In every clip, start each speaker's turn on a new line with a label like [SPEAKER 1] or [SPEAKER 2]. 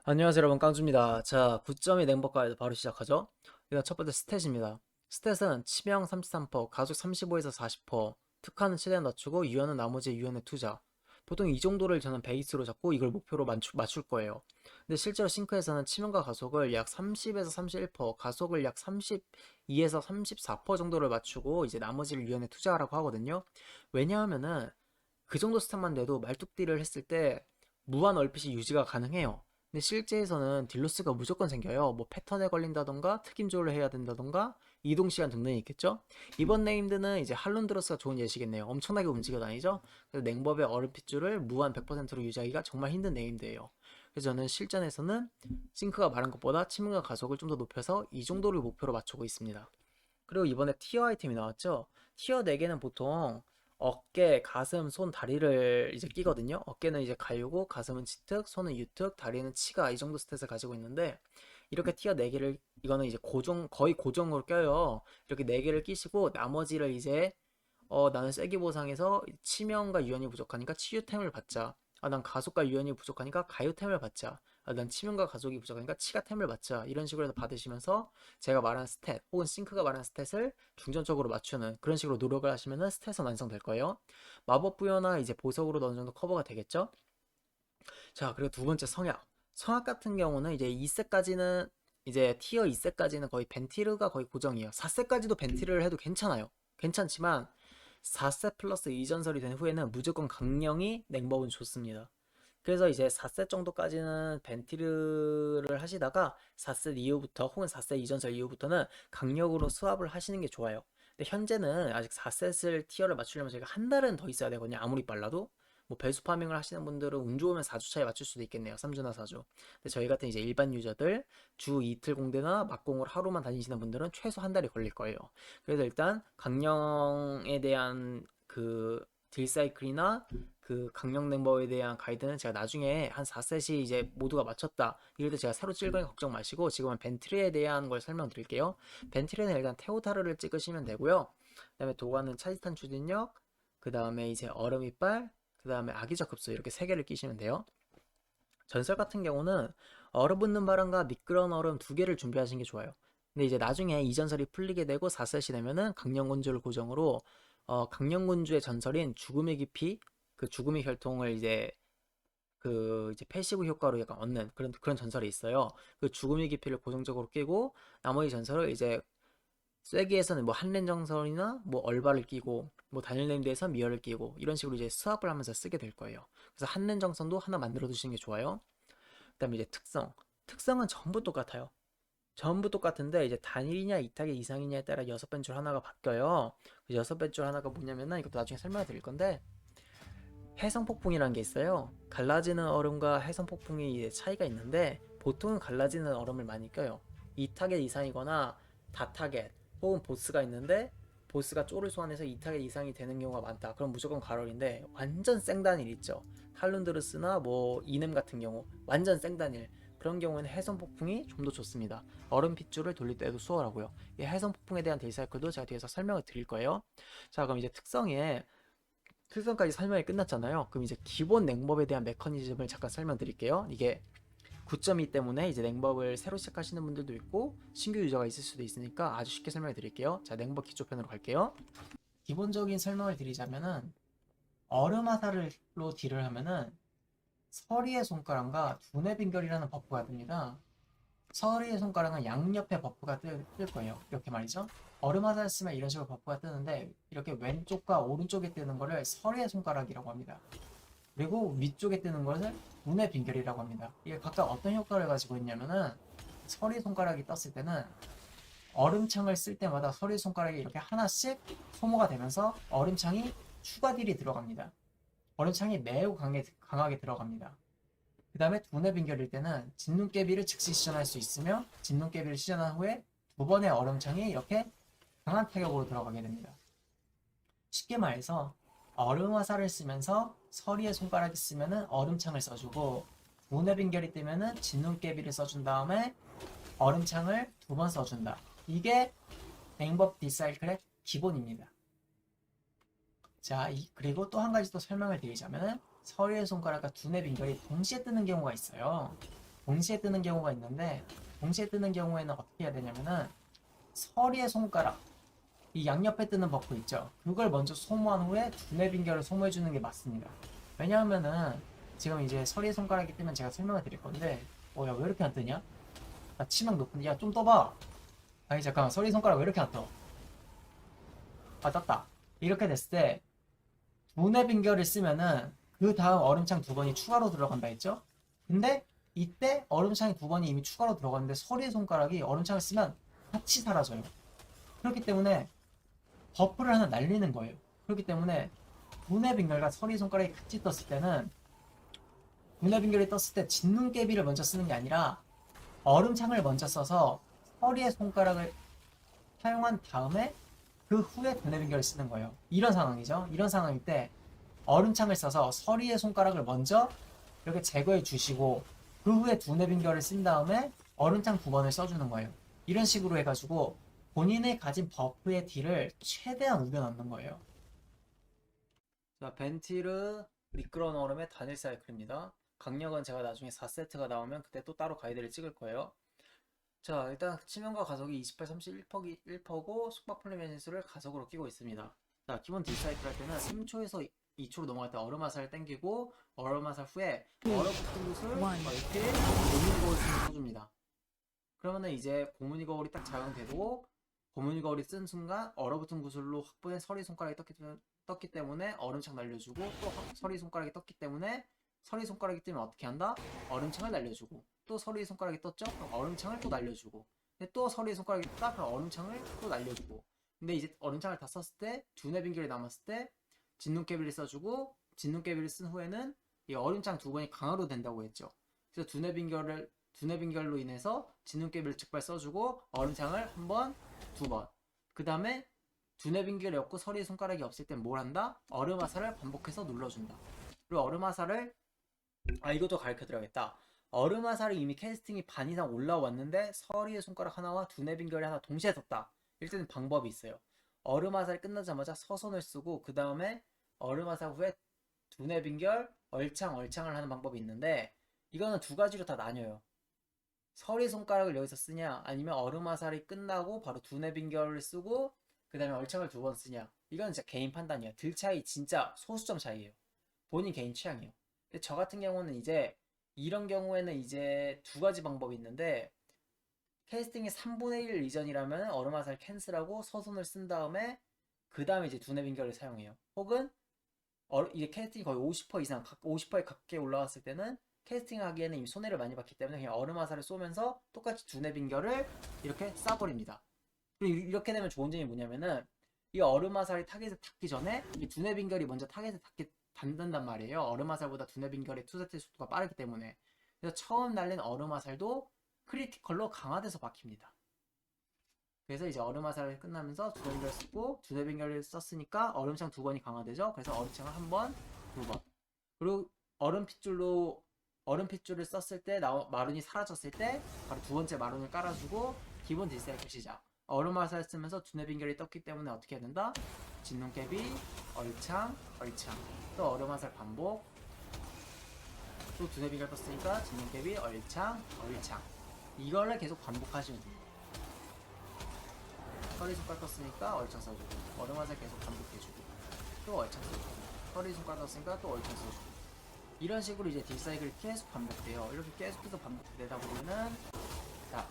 [SPEAKER 1] 안녕하세요 여러분, 깡주입니다. 자, 9.2 냉법과에도 바로 시작하죠. 일단 첫 번째 스탯입니다. 스탯은 치명 33%, 가속 35에서 40%, 특화는 최대한 낮추고 유연은 나머지 유연에 투자. 보통 이 정도를 저는 베이스로 잡고 이걸 목표로 맞출 거예요. 근데 실제로 싱크에서는 치명과 가속을 약 30에서 31%, 가속을 약 32에서 34% 정도를 맞추고 이제 나머지를 유연에 투자하라고 하거든요. 왜냐하면은 그 정도 스탯만 돼도 말뚝딜을 했을 때 무한 얼핏이 유지가 가능해요. 근데 실제에서는 딜로스가 무조건 생겨요. 뭐 패턴에 걸린다던가 특임 조를 해야 된다던가 이동 시간 등등이 있겠죠. 이번 네임드는 이제 할론드로스가 좋은 예시겠네요. 엄청나게 움직여 다니죠. 그래서 냉법의 얼음핏줄을 무한 100%로 유지하기가 정말 힘든 네임드예요. 그래서 저는 실전에서는 싱크가 말한 것보다 치명과 가속을 좀 더 높여서 이 정도를 목표로 맞추고 있습니다. 그리고 이번에 티어 아이템이 나왔죠. 티어 4개는 보통 어깨, 가슴, 손, 다리를 이제 끼거든요. 어깨는 이제 가유고, 가슴은 치특, 손은 유특, 다리는 치가, 이 정도 스탯을 가지고 있는데, 이렇게 티어 4개를, 이거는 이제 거의 고정으로 껴요. 이렇게 4개를 끼시고, 나머지를 이제 나는 쐐기 보상에서 치명과 유연이 부족하니까 치유템을 받자. 난 가속과 유연이 부족하니까 가유템을 받자. 난 치명과 가속이 부족하니까 치가템을 받자. 이런 식으로 해서 받으시면서 제가 말한 스탯 혹은 싱크가 말한 스탯을 중점적으로 맞추는 그런 식으로 노력을 하시면은 스탯은 완성될 거예요. 마법 부여나 이제 보석으로 어느 정도 커버가 되겠죠. 자, 그리고 두 번째 성약. 성약 같은 경우는 이제 2세까지는 이제 티어 2세까지는 거의 벤티르가 거의 고정이에요. 4세까지도 벤티르를 해도 괜찮아요. 괜찮지만 4세 플러스 이전설이 된 후에는 무조건 강령이 냉법은 좋습니다. 그래서 이제 4세 정도까지는 벤티르를 하시다가 4세 이후부터 혹은 4세 이전설 이후부터는 강력으로 스왑을 하시는 게 좋아요. 근데 현재는 아직 4셋을 티어를 맞추려면 저희가 한 달은 더 있어야 되거든요. 아무리 빨라도. 뭐 배수 파밍을 하시는 분들은 운 좋으면 4주 차에 맞출 수도 있겠네요. 3주나 4주. 근데 저희 같은 이제 일반 유저들 주 이틀 공대나 막공을 하루만 다니시는 분들은 최소 한 달이 걸릴 거예요. 그래서 일단 강령에 대한 그 딜사이클이나 그 강력 멤버에 대한 가이드는 제가 나중에 한 4셋이 이제 모두가 맞췄다 이럴 때 제가 새로 찍을 거니 걱정 마시고 지금은 벤트리에 대한 걸 설명드릴게요. 벤트리는 일단 테오타르를 찍으시면 되고요. 그 다음에 도가는 차지탄 추진력, 그 다음에 이제 얼음 이빨, 그 다음에 악의적 흡수 이렇게 세 개를 끼시면 돼요. 전설 같은 경우는 얼어붙는 바람과 미끄러운 얼음 두 개를 준비하시는 게 좋아요. 근데 이제 나중에 이 전설이 풀리게 되고 4셋이 되면은 강령군주를 고정으로 강령군주의 전설인 죽음의 깊이 그 죽음의 혈통을 이제 패시브 효과로 약간 얻는 그런 전설이 있어요. 그 죽음의 깊이를 고정적으로 끼고 나머지 전설을 이제 쐐기에서는 뭐 한렌 정설이나 뭐 얼발을 끼고 뭐 다닐랜드에서 미어를 끼고 이런 식으로 이제 수합을 하면서 쓰게 될 거예요. 그래서 한렌 정선도 하나 만들어 두시는 게 좋아요. 그다음에 이제 특성은 전부 똑같아요. 전부 똑같은데 이제 단일이냐 이탁의 이상이냐에 따라 여섯 벤줄 하나가 바뀌어요. 그 여섯 벤줄 하나가 뭐냐면은 이것도 나중에 설명해 드릴 건데 해성 폭풍이라는 게 있어요. 갈라지는 얼음과 해성 폭풍이 이제 차이가 있는데 보통은 갈라지는 얼음을 많이 껴요. 이 타겟 이상이거나 다 타겟 혹은 보스가 있는데 보스가 쪼를 소환해서 이 타겟 이상이 되는 경우가 많다. 그럼 무조건 가롤인데 완전 생단일 있죠. 할룬드르스나 뭐 이넴 같은 경우 완전 생단일 그런 경우에는 해성 폭풍이 좀 더 좋습니다. 얼음 핏줄을 돌릴 때도 수월하고요. 이 해성 폭풍에 대한 딜사이클도 제가 뒤에서 설명을 드릴 거예요. 자, 그럼 이제 특성까지 설명이 끝났잖아요. 그럼 이제 기본 냉법에 대한 메커니즘을 잠깐 설명드릴게요. 이게 9.2 때문에 이제 냉법을 새로 시작하시는 분들도 있고 신규 유저가 있을 수도 있으니까 아주 쉽게 설명해 드릴게요. 자, 냉법 기초편으로 갈게요. 기본적인 설명을 드리자면은 얼음 화살로 딜을 하면은 서리의 손가락과 두뇌 빙결이라는 버프가 뜹니다. 서리의 손가락은 양옆에 버프가 뜰 거예요. 이렇게 말이죠. 얼음 화살 쓰면 이런 식으로 버프가 뜨는데 이렇게 왼쪽과 오른쪽에 뜨는 거를 서리의 손가락이라고 합니다. 그리고 위쪽에 뜨는 것을 눈의 빈결이라고 합니다. 이게 각각 어떤 효과를 가지고 있냐면은 서리 손가락이 떴을 때는 얼음창을 쓸 때마다 서리 손가락이 이렇게 하나씩 소모가 되면서 얼음창이 추가 딜이 들어갑니다. 얼음창이 매우 강하게 들어갑니다. 그 다음에 두뇌 빈결일 때는 진눈깨비를 즉시 시전할 수 있으며 진눈깨비를 시전한 후에 두 번의 얼음창이 이렇게 강한 타격으로 들어가게 됩니다. 쉽게 말해서 얼음 화살을 쓰면서 서리의 손가락이 쓰면은 얼음창을 써주고 문의 빈결이 뜨면은 진눈깨비를 써준 다음에 얼음창을 두 번 써준다. 이게 뱅법 디사이클의 기본입니다. 자, 그리고 또 한 가지 또 설명을 드리자면은 서리의 손가락과 두뇌 빈결이 동시에 뜨는 경우가 있어요. 동시에 뜨는 경우가 있는데, 동시에 뜨는 경우에는 어떻게 해야 되냐면은 서리의 손가락, 이 양옆에 뜨는 버프 있죠. 그걸 먼저 소모한 후에 두뇌 빙결을 소모해 주는 게 맞습니다. 왜냐하면은 지금 이제 서리의 손가락이 뜨면 제가 설명을 드릴 건데, 야 왜 이렇게 안 뜨냐? 나 치명 높은데, 야 좀 떠봐. 아니 잠깐만, 서리 손가락 왜 이렇게 안 떠? 아 떴다. 이렇게 됐을 때 두뇌 빙결을 쓰면은 그 다음 얼음창 두 번이 추가로 들어간다 했죠? 근데 이때 얼음창이 두 번이 이미 추가로 들어갔는데 서리의 손가락이 얼음창을 쓰면 같이 사라져요. 그렇기 때문에 버프를 하나 날리는 거예요. 그렇기 때문에 두뇌 빙결과 서리 손가락이 같이 떴을 때는, 두뇌 빙결이 떴을 때 진눈깨비를 먼저 쓰는 게 아니라 얼음창을 먼저 써서 서리의 손가락을 사용한 다음에 그 후에 두뇌 빙결을 쓰는 거예요. 이런 상황이죠. 이런 상황일 때 얼음창을 써서 서리의 손가락을 먼저 이렇게 제거해 주시고 그 후에 두뇌 빙결을 쓴 다음에 얼음창 두 번을 써주는 거예요. 이런 식으로 해가지고 본인의 가진 버프의 딜을 최대한 우겨 넣는 거예요. 자, 벤티르 미끄러운 얼음의 단일 사이클입니다. 강력은 제가 나중에 4세트가 나오면 그때 또 따로 가이드를 찍을 거예요. 자, 일단 치명과 가속이 28, 31%고 숙박 플레이 진수를 가속으로 끼고 있습니다. 자, 기본 딜사이클 할 때는 3초에서 2초로 넘어갈 때 얼음 화살을 땡기고 얼음 화살 후에 얼어붙은 곳을 이렇게 고무니 거울을 써줍니다. 그러면은 이제 고무니 거울이 딱 작용되고 고무니 거울이 쓴 순간 얼어붙은 구슬로 확보된 서리 손가락이 떴기 때문에 얼음창 날려주고, 또 서리 손가락이 떴기 때문에 서리 손가락이 뜨면 어떻게 한다? 얼음창을 날려주고, 또 서리 손가락이 떴죠? 그럼 얼음창을 또 날려주고, 근데 또 서리 손가락이 떴다? 그럼 얼음창을 또 날려주고. 근데 이제 얼음창을 다 썼을 때 두뇌 빙결이 남았을 때 진눈깨비를 써주고, 진눈깨비를 쓴 후에는 이 얼음창 두 번이 강화로 된다고 했죠. 그래서 두뇌 빙결로 인해서 진눈깨비를 즉발 써주고 얼음창을 한 번, 두 번. 그 다음에 두뇌 빙결이 없고 서리 손가락이 없을 땐 뭘 한다? 얼음 화살을 반복해서 눌러준다. 그리고 얼음 화살을, 이것도 가르쳐 드려야겠다. 얼음 화살이 이미 캐스팅이 반 이상 올라왔는데 서리의 손가락 하나와 두뇌 빙결이 하나 동시에 떴다. 이때는 방법이 있어요. 얼음 화살이 끝나자마자 서선을 쓰고 그 다음에 얼음 화살 후에 두뇌 빙결, 얼창을 하는 방법이 있는데, 이거는 두 가지로 다 나뉘어요. 서리 손가락을 여기서 쓰냐, 아니면 얼음 화살이 끝나고 바로 두뇌 빙결을 쓰고 그 다음에 얼창을 두 번 쓰냐. 이건 진짜 개인 판단이에요. 들 차이 진짜 소수점 차이예요. 본인 개인 취향이에요. 근데 저 같은 경우는 이제 이런 경우에는 이제 두 가지 방법이 있는데, 캐스팅이 3분의 1 이전이라면 얼음 화살 캔슬하고 서손을 쓴 다음에 그 다음에 이제 두뇌 빙결을 사용해요. 혹은 이게 캐스팅이 거의 50% 이상, 50%에 가깝게 올라왔을 때는 캐스팅하기에는 이미 손해를 많이 봤기 때문에 그냥 얼음 화살을 쏘면서 똑같이 두뇌 빙결을 이렇게 쏴버립니다. 그리고 이렇게 되면 좋은 점이 뭐냐면은 이 얼음 화살이 타겟에 닿기 전에 이 두뇌 빙결이 먼저 타겟에 닿는단 말이에요. 얼음 화살보다 두뇌 빙결의 투세트 속도가 빠르기 때문에. 그래서 처음 날린 얼음 화살도 크리티컬로 강화돼서 박힙니다. 그래서 이제 얼음 화살을 끝나면서 두뇌 빙결을 쓰고 두뇌 빙결을 썼으니까 얼음창 두 번이 강화되죠. 그래서 얼음창을 한 번, 두 번. 그리고 얼음 핏줄을 썼을 때 마룬이 사라졌을 때 바로 두 번째 마룬을 깔아주고 기본 딜사이클 시작. 얼음 화살 쓰면서 두뇌 빙결이 떴기 때문에 어떻게 해야 된다? 진눈깨비, 얼창, 또 얼음 화살 반복, 또 두뇌 빙결 떴으니까 진눈깨비, 얼창. 이거를 계속 반복하시면 됩니다. 허리 손가락 떴으니까 얼창 써주고, 얼음 화살 계속 반복해주고, 또 얼창 써주고, 허리 손가락 떴으니까 또 얼창 써주고. 이런 식으로 이제 딜사이클이 계속 반복돼요. 이렇게 계속해서 반복되다 보면은, 자,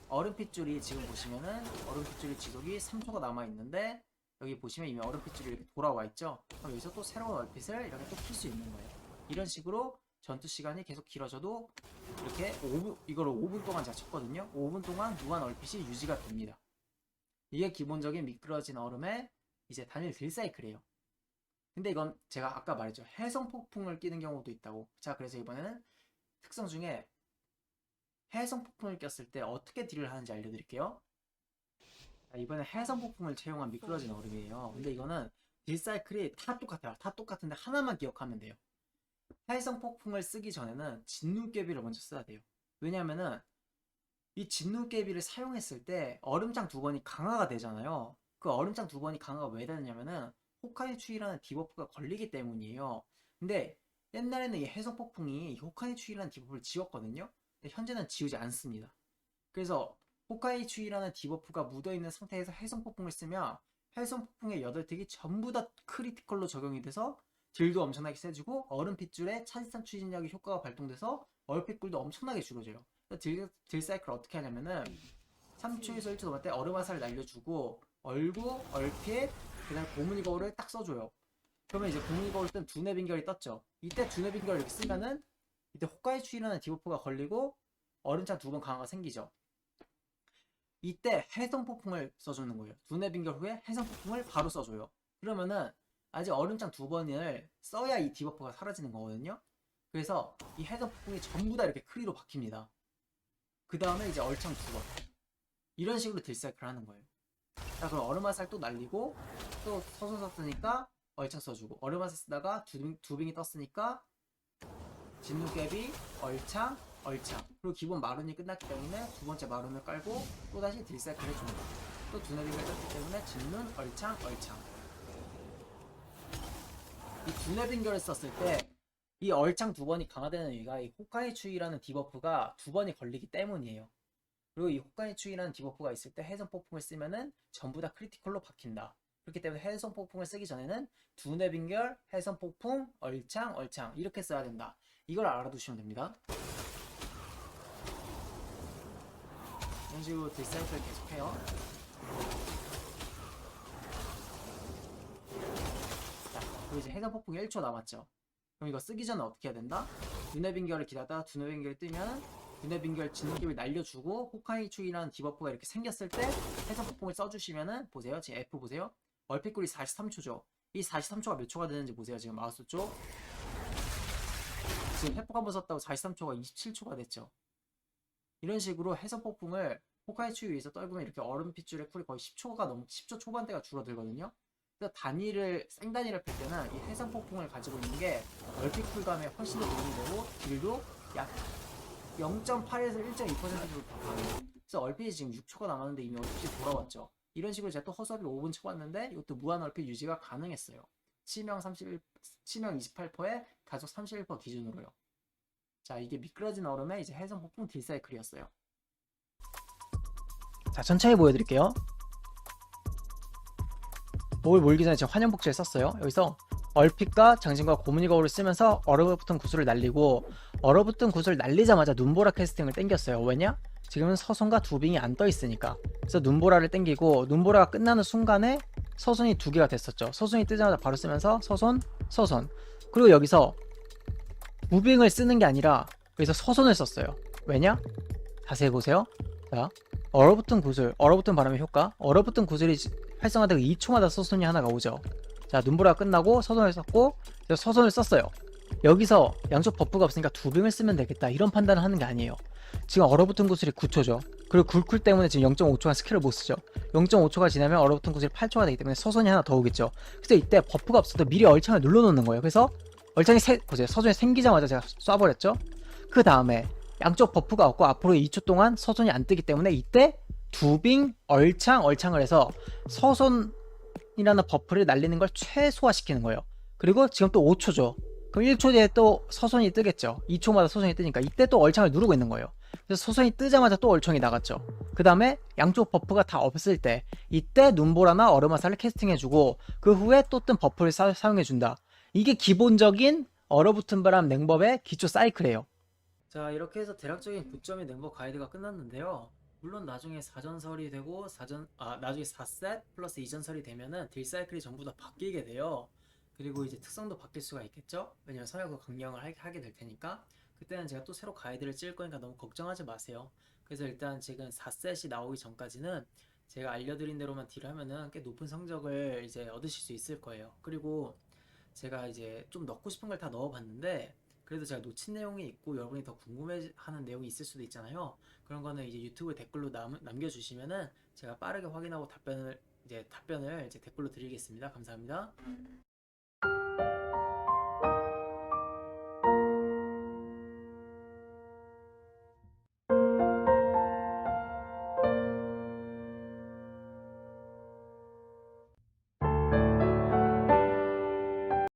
[SPEAKER 1] 얼음핏줄이 지금 보시면은 얼음핏줄이 지속이 3초가 남아있는데, 여기 보시면 이미 얼음핏줄이 이렇게 돌아와 있죠. 그럼 여기서 또 새로운 얼핏을 이렇게 또 킬 수 있는 거예요. 이런 식으로 전투 시간이 계속 길어져도 이렇게 이거를 5분 동안 제가 쳤거든요. 5분 동안 무한 얼핏이 유지가 됩니다. 이게 기본적인 미끄러진 얼음의 이제 단일 딜사이클이에요. 근데 이건 제가 아까 말했죠. 해성 폭풍을 끼는 경우도 있다고. 자, 그래서 이번에는 특성 중에 해성 폭풍을 꼈을 때 어떻게 딜을 하는지 알려드릴게요. 자, 이번엔 해성 폭풍을 채용한 미끄러진 얼음이에요. 근데 이거는 딜사이클이 다 똑같아요. 다 똑같은데 하나만 기억하면 돼요. 해성 폭풍을 쓰기 전에는 진눈깨비를 먼저 써야 돼요. 왜냐면은 이 진눈깨비를 사용했을 때 얼음장 두 번이 강화가 되잖아요. 그 얼음장 두 번이 강화가 왜 되느냐면은 호카이 추위라는 디버프가 걸리기 때문이에요. 근데 옛날에는 이 해성 폭풍이 호카이 추위라는 디버프를 지웠거든요. 근데 현재는 지우지 않습니다. 그래서 호카이 추위라는 디버프가 묻어있는 상태에서 해성 폭풍을 쓰면 해성 폭풍의 8틱이 전부 다 크리티컬로 적용이 돼서 딜도 엄청나게 세지고 얼음 핏줄에 차지산 추진력의 효과가 발동돼서 얼핏굴도 엄청나게 줄어져요. 딜 사이클 어떻게 하냐면은 3초에서 1초 넘을 때 얼음 화살을 날려주고 얼구, 얼핏, 그 다음에 고문이 거울을 딱 써줘요. 그러면 이제 고문이 거울 뜬 두뇌 빙결이 떴죠. 이때 두뇌 빙결을 이렇게 쓰면은 이때 호카이 추위라는 디버프가 걸리고 얼음창 2번 강화가 생기죠. 이때 해성 폭풍을 써주는 거예요. 두뇌 빙결 후에 해성 폭풍을 바로 써줘요. 그러면은 아직 얼음장 2번을 써야 이 디버프가 사라지는 거거든요. 그래서 이 해성 폭풍이 전부 다 이렇게 크리로 바뀝니다. 그 다음에 이제 얼창 2번 이런 식으로 딜사이클을 하는 거예요. 자, 그럼 얼음 화살 또 날리고 또 서손 썼으니까 얼창 써주고 얼음 화살 쓰다가 두빙이 떴으니까 진눈깨비 얼창 얼창 그리고 기본 마룬이 끝났기 때문에 두 번째 마룬을 깔고 또다시 딜사이클 해줍니다. 또 두뇌빙을 떴기 때문에 진눈 얼창 얼창. 이 두뇌빙결을 썼을 때 이 얼창 2번이 강화되는 이유가 이 호카이 추위라는 디버프가 2번이 걸리기 때문이에요. 그리고 이 호카이 추위라는 디버프가 있을 때 해성 폭풍을 쓰면은 전부 다 크리티컬로 박힌다. 그렇기 때문에 해성 폭풍을 쓰기 전에는 두뇌 빙결, 해성 폭풍, 얼창, 얼창 이렇게 써야 된다. 이걸 알아두시면 됩니다. 이런 식으로 딜사이클 계속해요. 자, 그리고 이제 해성 폭풍이 1초 남았죠. 그럼 이거 쓰기 전에 어떻게 해야 된다? 두뇌 빙결을 기다다가 두뇌 빙결이 뜨면 두뇌 빙결 진눈깨를 날려주고 호카이 추이라는 디버프가 이렇게 생겼을 때 해성 폭풍을 써주시면은 보세요. 지금 F 보세요. 얼핏꿀이 43초죠. 이 43초가 몇 초가 되는지 보세요. 지금 마우스 쪽. 지금 회복 한번 썼다고 43초가 27초가 됐죠. 이런 식으로 해성 폭풍을 호카이 추위 위에서 떨구면 이렇게 얼음 핏줄의 쿨이 거의 10초가 넘 10초 초반대가 줄어들거든요. 그래서 생단위를 필 때는 이 해성 폭풍을 가지고 있는 게 얼핏 쿨감에 훨씬 더 도움이 되고 딜도 약 0.8에서 1.2% 정도 더 강해요. 그래서 얼핏이 지금 6초가 남았는데 이미 얼핏이 돌아왔죠. 이런 식으로 제가 또 허수아비 5분 쳐봤는데 이것도 무한 얼핏 유지가 가능했어요. 치명 28%에 가속 31% 기준으로요. 자, 이게 미끄러진 얼음의 이제 해성 폭풍 딜사이클이었어요. 자, 천천히 보여드릴게요. 목을 몰기 전에 제가 환영복지를 썼어요. 여기서 얼핏과 장신과 고무니 거울을 쓰면서 얼어붙은 구슬을 날리고 얼어붙은 구슬을 날리자마자 눈보라 캐스팅을 땡겼어요. 왜냐? 지금은 서손과 두빙이 안 떠 있으니까. 그래서 눈보라를 땡기고 눈보라가 끝나는 순간에 서손이 2개가 됐었죠. 서손이 뜨자마자 바로 쓰면서 서손, 서손. 그리고 여기서 무빙을 쓰는 게 아니라 여기서 서손을 썼어요. 왜냐? 자세히 보세요. 자, 얼어붙은 구슬, 얼어붙은 바람의 효과. 얼어붙은 구슬이 활성화되고 2초마다 서손이 하나가 오죠. 자, 눈보라가 끝나고 서손을 썼고 서손을 썼어요. 여기서 양쪽 버프가 없으니까 두빙을 쓰면 되겠다 이런 판단을 하는 게 아니에요. 지금 얼어붙은 구슬이 9초죠. 그리고 굴쿨 때문에 지금 0.5초간 스킬을 못 쓰죠. 0.5초가 지나면 얼어붙은 구슬이 8초가 되기 때문에 서손이 하나 더 오겠죠. 그래서 이때 버프가 없어도 미리 얼창을 눌러놓는 거예요. 그래서 얼창이 보세요. 서손이 생기자마자 제가 쏴버렸죠. 그 다음에 양쪽 버프가 없고 앞으로 2초 동안 서손이 안 뜨기 때문에 이때 두빙, 얼창을 해서 서손이라는 버프를 날리는 걸 최소화시키는 거예요. 그리고 지금 또 5초죠. 그럼 1초 뒤에 또 서손이 뜨겠죠. 2초마다 서손이 뜨니까 이때 또 얼창을 누르고 있는 거예요. 그래서 서손이 뜨자마자 또 얼창이 나갔죠. 그 다음에 양쪽 버프가 다 없을 때 이때 눈보라나 얼음화살을 캐스팅해주고 그 후에 또 뜬 버프를 사용해준다. 이게 기본적인 얼어붙은 바람 냉법의 기초 사이클이에요. 자, 이렇게 해서 대략적인 9점의 냉법 가이드가 끝났는데요. 물론 나중에 사전설이 되고 나중에 4셋 플러스 이전설이 되면은 딜 사이클이 전부 다 바뀌게 돼요. 그리고 이제 특성도 바뀔 수가 있겠죠? 왜냐면 선약을 강령을 하게 될 테니까. 그때는 제가 또 새로 가이드를 찍을 거니까 너무 걱정하지 마세요. 그래서 일단 지금 4셋이 나오기 전까지는 제가 알려드린 대로만 딜을 하면은 꽤 높은 성적을 이제 얻으실 수 있을 거예요. 그리고 제가 이제 좀 넣고 싶은 걸 다 넣어봤는데 그래도 제가 놓친 내용이 있고 여러분이 더 궁금해하는 내용이 있을 수도 있잖아요. 그런 거는 이제 유튜브 댓글로 남겨주시면은 제가 빠르게 확인하고 답변을 이제 댓글로 드리겠습니다. 감사합니다.